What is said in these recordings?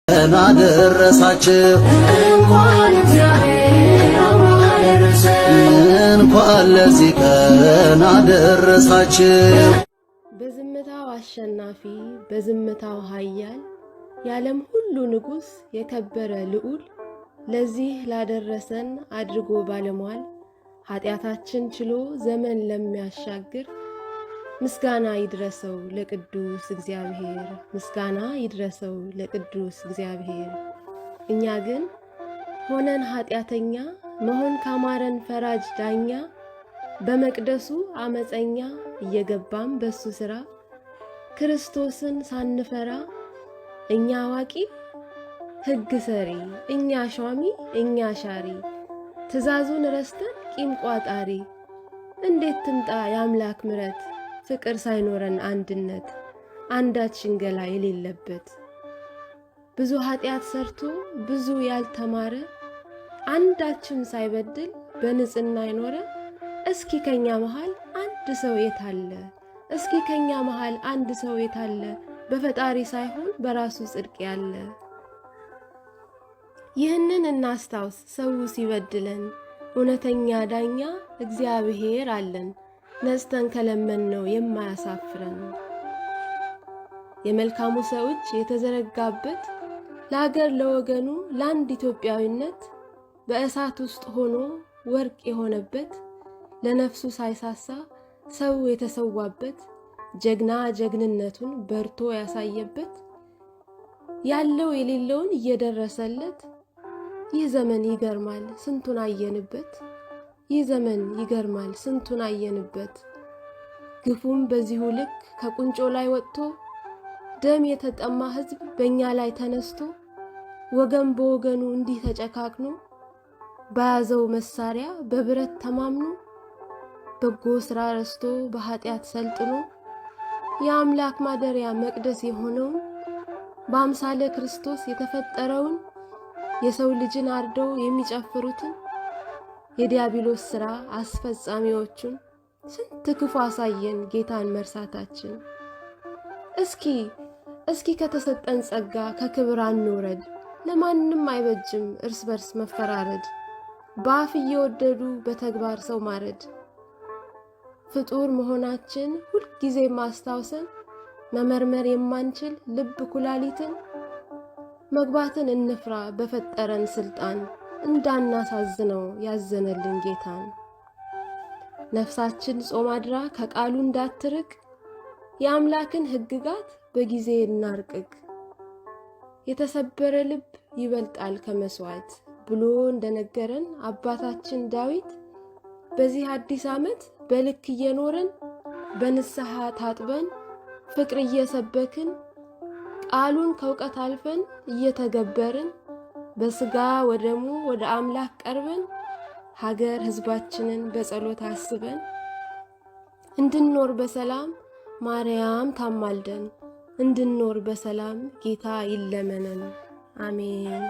ናደረሳችሁ እንኳን ለዚህ ቀን አደረሳችሁ። በዝምታው አሸናፊ በዝምታው ኃያል የዓለም ሁሉ ንጉሥ የከበረ ልዑል ለዚህ ላደረሰን አድርጎ ባለሟል ኃጢአታችን ችሎ ዘመን ለሚያሻግር ምስጋና ይድረሰው ለቅዱስ እግዚአብሔር፣ ምስጋና ይድረሰው ለቅዱስ እግዚአብሔር። እኛ ግን ሆነን ኃጢአተኛ መሆን ካማረን ፈራጅ ዳኛ በመቅደሱ አመፀኛ እየገባም በሱ ሥራ ክርስቶስን ሳንፈራ እኛ አዋቂ ሕግ ሰሪ እኛ ሿሚ እኛ ሻሪ ትእዛዙን ረስተን ቂም ቋጣሪ እንዴት ትምጣ የአምላክ ምሕረት ፍቅር ሳይኖረን አንድነት አንዳች ሽንገላ የሌለበት ብዙ ኃጢአት ሰርቶ ብዙ ያልተማረ አንዳችም ሳይበድል በንጽህና ይኖረ እስኪ ከኛ መሃል አንድ ሰው የታለ? እስኪ ከኛ መሃል አንድ ሰው የታለ? በፈጣሪ ሳይሆን በራሱ ጽድቅ ያለ። ይህንን እናስታውስ ሰው ሲበድለን እውነተኛ ዳኛ እግዚአብሔር አለን ነስተን ከለመነው የማያሳፍረን። የመልካሙ ሰው እጅ የተዘረጋበት ለሀገር ለወገኑ ለአንድ ኢትዮጵያዊነት በእሳት ውስጥ ሆኖ ወርቅ የሆነበት ለነፍሱ ሳይሳሳ ሰው የተሰዋበት ጀግና ጀግንነቱን በርቶ ያሳየበት ያለው የሌለውን እየደረሰለት ይህ ዘመን ይገርማል ስንቱን አየንበት። ይህ ዘመን ይገርማል ስንቱን አየንበት። ግፉም በዚሁ ልክ ከቁንጮ ላይ ወጥቶ ደም የተጠማ ሕዝብ በእኛ ላይ ተነስቶ ወገን በወገኑ እንዲህ ተጨካክኖ በያዘው መሳሪያ በብረት ተማምኖ በጎ ሥራ ረስቶ በኃጢአት ሰልጥኖ የአምላክ ማደሪያ መቅደስ የሆነውን በአምሳለ ክርስቶስ የተፈጠረውን የሰው ልጅን አርደው የሚጨፍሩትን የዲያብሎስ ሥራ አስፈጻሚዎቹን ስንት ክፉ አሳየን ጌታን መርሳታችን። እስኪ ከተሰጠን ጸጋ ከክብር አንውረድ። ለማንም አይበጅም እርስ በርስ መፈራረድ፣ በአፍ እየወደዱ በተግባር ሰው ማረድ። ፍጡር መሆናችን ሁልጊዜ ማስታውሰን መመርመር የማንችል ልብ ኩላሊትን መግባትን እንፍራ በፈጠረን ስልጣን እንዳናሳዝነው ያዘነልን ጌታን። ነፍሳችን ጾም አድራ ከቃሉ እንዳትርቅ የአምላክን ሕግጋት በጊዜ እናርቅቅ። የተሰበረ ልብ ይበልጣል ከመስዋዕት ብሎ እንደነገረን አባታችን ዳዊት በዚህ አዲስ ዓመት በልክ እየኖርን በንስሐ ታጥበን ፍቅር እየሰበክን ቃሉን ከእውቀት አልፈን እየተገበርን በስጋ ወደሙ ወደ አምላክ ቀርበን ሀገር ሕዝባችንን በጸሎት አስበን እንድንኖር በሰላም ማርያም ታማልደን እንድንኖር በሰላም ጌታ ይለመነን። አሜን።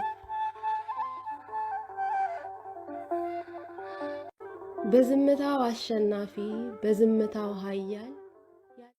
በዝምታው አሸናፊ በዝምታው ኃያል